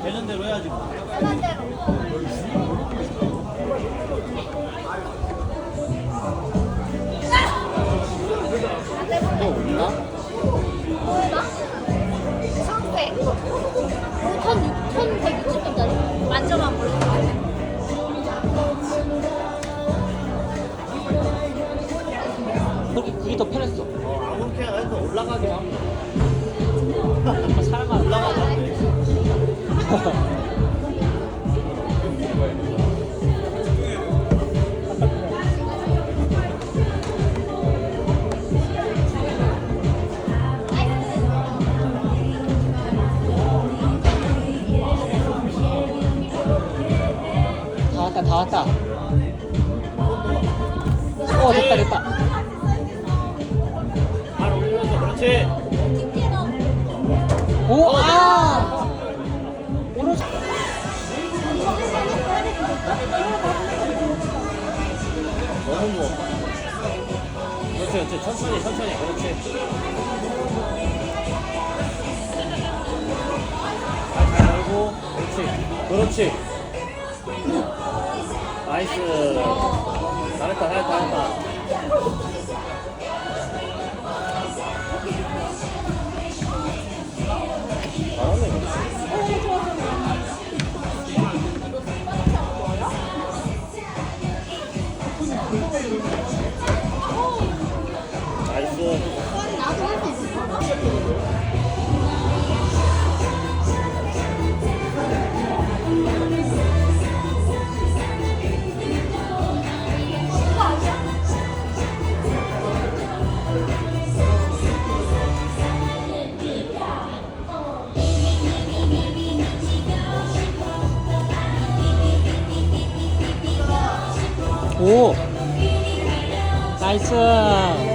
되는 대로 해야지. 또 없나? 얼마? 300. 1,160원짜리. 만져만 볼래? 그게 더 편했어. 아무렇게나 해서 올라가게 하면 사람만 올라가자. 다 왔다. 오, 됐다. 발 올리면서 그렇지. 오, 아! 오른쪽. 너무 무거워. 그렇지. 천천히. 그렇지. 잘 걸고. 그렇지. 나이스. 잘했다. 잘하네. 나이스. 나도 할 수 있어. 오! 나이스!